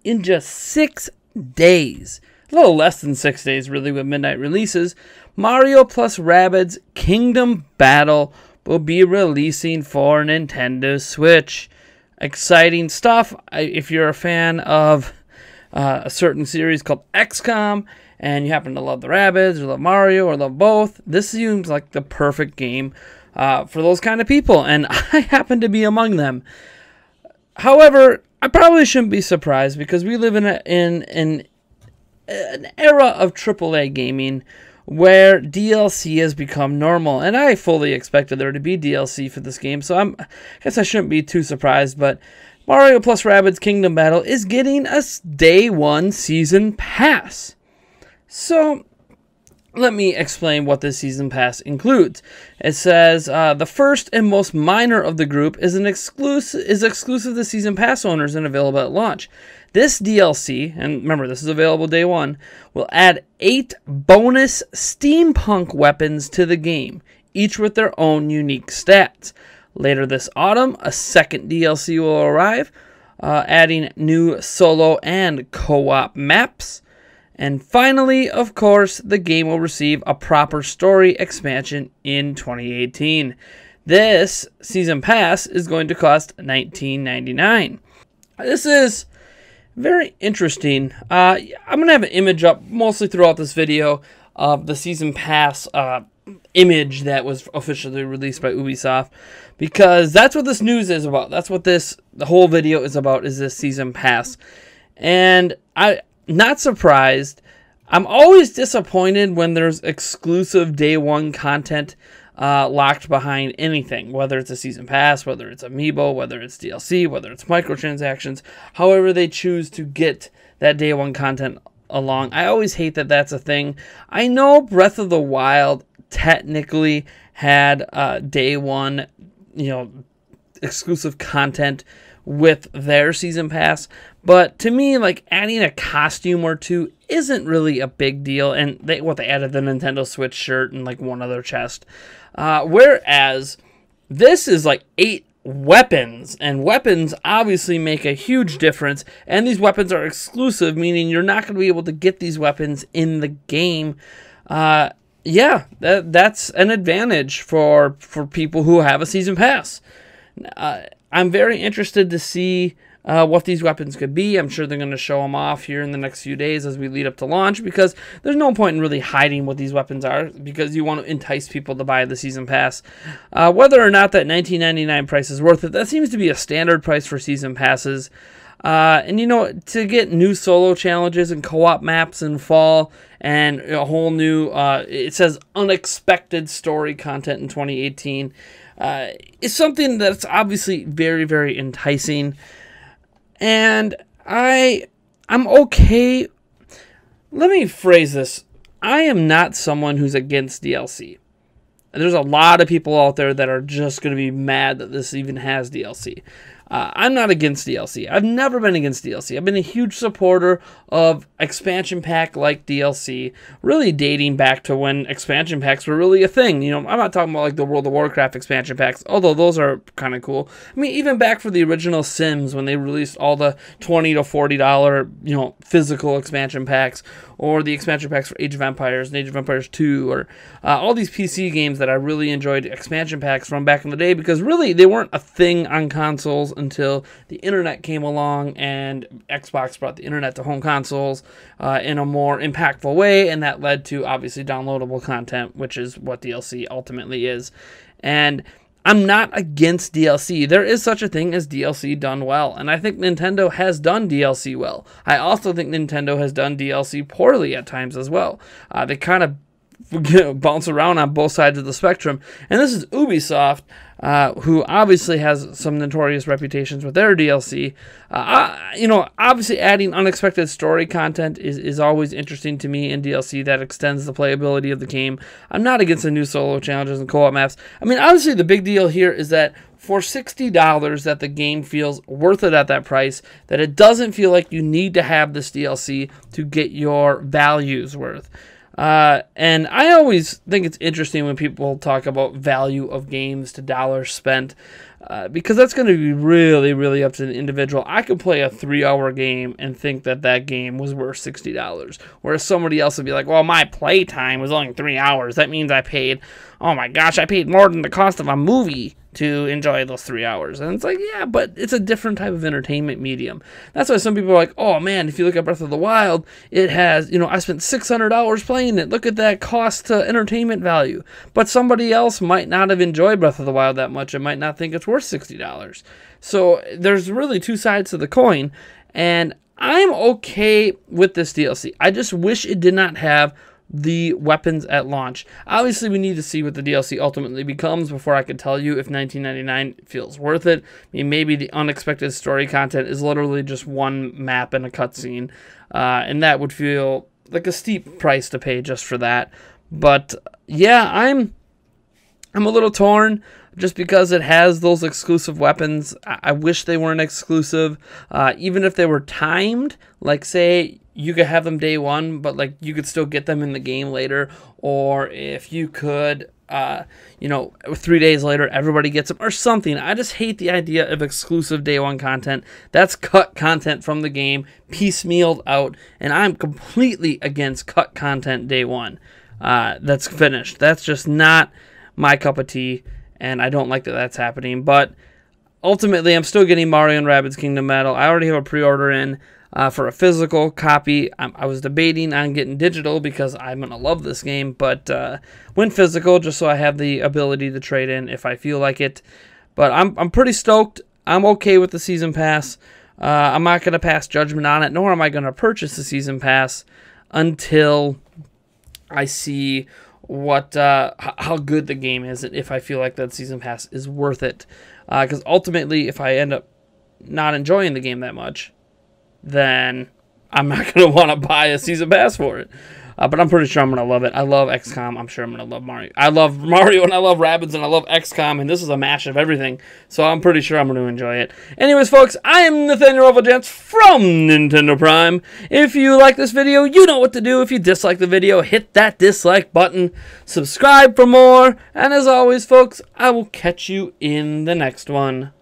in just 6 days. A little less than 6 days, really, with midnight releases. Mario plus Rabbids Kingdom Battle will be releasing for Nintendo Switch. Exciting stuff. If you're a fan of a certain series called XCOM, and you happen to love the Rabbids, or love Mario, or love both, this seems like the perfect game for those kind of people, and I happen to be among them. However, I probably shouldn't be surprised, because we live in an era of AAA gaming where DLC has become normal, and I fully expected there to be DLC for this game, so I guess I shouldn't be too surprised. But Mario plus Rabbids Kingdom Battle is getting a Day 1 Season Pass. So let me explain what this Season Pass includes. It says the first and most minor of the group is exclusive to Season Pass owners and available at launch. This DLC, and remember this is available Day 1, will add 8 bonus steampunk weapons to the game, each with their own unique stats. Later this autumn, a second DLC will arrive, adding new solo and co-op maps. And finally, of course, the game will receive a proper story expansion in 2018. This Season Pass is going to cost $19.99. This is very interesting. I'm going to have an image up mostly throughout this video of the Season Pass image that was officially released by Ubisoft, because that's what this news is about. That's what the whole video is about, is this Season Pass. And I'm not surprised. I'm always disappointed when there's exclusive Day 1 content locked behind anything, whether it's a Season Pass, whether it's Amiibo, whether it's DLC, whether it's microtransactions, however they choose to get that Day 1 content along. I always hate that that's a thing. I know Breath of the Wild technically had Day 1, exclusive content with their Season Pass, but to me, like, adding a costume or two isn't really a big deal. And they added the Nintendo Switch shirt and like one other chest, whereas this is like 8 weapons, and weapons obviously make a huge difference, and these weapons are exclusive, meaning you're not going to be able to get these weapons in the game. Yeah, that's an advantage for people who have a Season Pass. I'm very interested to see what these weapons could be. I'm sure they're going to show them off here in the next few days as we lead up to launch, because there's no point in really hiding what these weapons are, because you want to entice people to buy the Season Pass. Whether or not that $19.99 price is worth it, that seems to be a standard price for Season Passes. And to get new solo challenges and co-op maps in fall, and a whole new, it says unexpected story content in 2018, is something that's obviously very, very enticing. And I'm okay. Let me phrase this. I am not someone who's against DLC. There's a lot of people out there that are just going to be mad that this even has DLC. I'm not against DLC. I've never been against DLC. I've been a huge supporter of expansion pack like DLC, really dating back to when expansion packs were really a thing. I'm not talking about like the World of Warcraft expansion packs, although those are kind of cool. I mean, even back for the original Sims, when they released all the $20 to $40, physical expansion packs, or the expansion packs for Age of Empires and Age of Empires 2, or all these PC games that I really enjoyed expansion packs from back in the day, because really they weren't a thing on consoles until the internet came along, and Xbox brought the internet to home consoles in a more impactful way, and that led to obviously downloadable content, which is what DLC ultimately is. And I'm not against DLC. There is such a thing as DLC done well, and I think Nintendo has done DLC well. I also think Nintendo has done DLC poorly at times as well. They kind of bounce around on both sides of the spectrum, and this is Ubisoft, who obviously has some notorious reputations with their DLC. Obviously adding unexpected story content is always interesting to me in DLC that extends the playability of the game. I'm not against the new solo challenges and co-op maps. I mean, obviously the big deal here is that for $60 that the game feels worth it at that price, that it doesn't feel like you need to have this DLC to get your values worth. And I always think it's interesting when people talk about value of games to dollars spent. because that's going to be really, really up to the individual. I could play a 3-hour game and think that that game was worth $60, whereas somebody else would be like, well, my play time was only 3 hours. That means I paid, oh my gosh, I paid more than the cost of a movie to enjoy those 3 hours. And it's like, yeah, but it's a different type of entertainment medium. That's why some people are like, oh man, if you look at Breath of the Wild, it has, I spent $600 playing it. Look at that cost to entertainment value. But somebody else might not have enjoyed Breath of the Wild that much and might not think it's worth $60. So there's really two sides to the coin, and I'm okay with this DLC. I just wish it did not have the weapons at launch. Obviously, we need to see what the DLC ultimately becomes before I can tell you if $19.99 feels worth it. I mean, maybe the unexpected story content is literally just one map and a cutscene, and that would feel like a steep price to pay just for that. But yeah, I'm a little torn just because it has those exclusive weapons. I wish they weren't exclusive, even if they were timed. Like, say you could have them day one, but like you could still get them in the game later, or if you could 3 days later everybody gets them or something. I just hate the idea of exclusive day one content. That's cut content from the game, piecemealed out, and I'm completely against cut content day one that's finished. That's just not my cup of tea, and I don't like that that's happening. But ultimately, I'm still getting Mario and Rabbids Kingdom Battle. I already have a pre-order in for a physical copy. I was debating on getting digital because I'm going to love this game, but went physical just so I have the ability to trade in if I feel like it. But I'm pretty stoked. I'm okay with the Season Pass. I'm not going to pass judgment on it, nor am I going to purchase the Season Pass until I see how good the game is, and if I feel like that Season Pass is worth it. Because ultimately, if I end up not enjoying the game that much, then I'm not going to want to buy a Season Pass for it. But I'm pretty sure I'm going to love it. I love XCOM. I'm sure I'm going to love Mario. I love Mario, and I love Rabbids, and I love XCOM, and this is a mash of everything. So I'm pretty sure I'm going to enjoy it. Anyways, folks, I am Nathaniel Gents from Nintendo Prime. If you like this video, you know what to do. If you dislike the video, hit that dislike button. Subscribe for more. And as always, folks, I will catch you in the next one.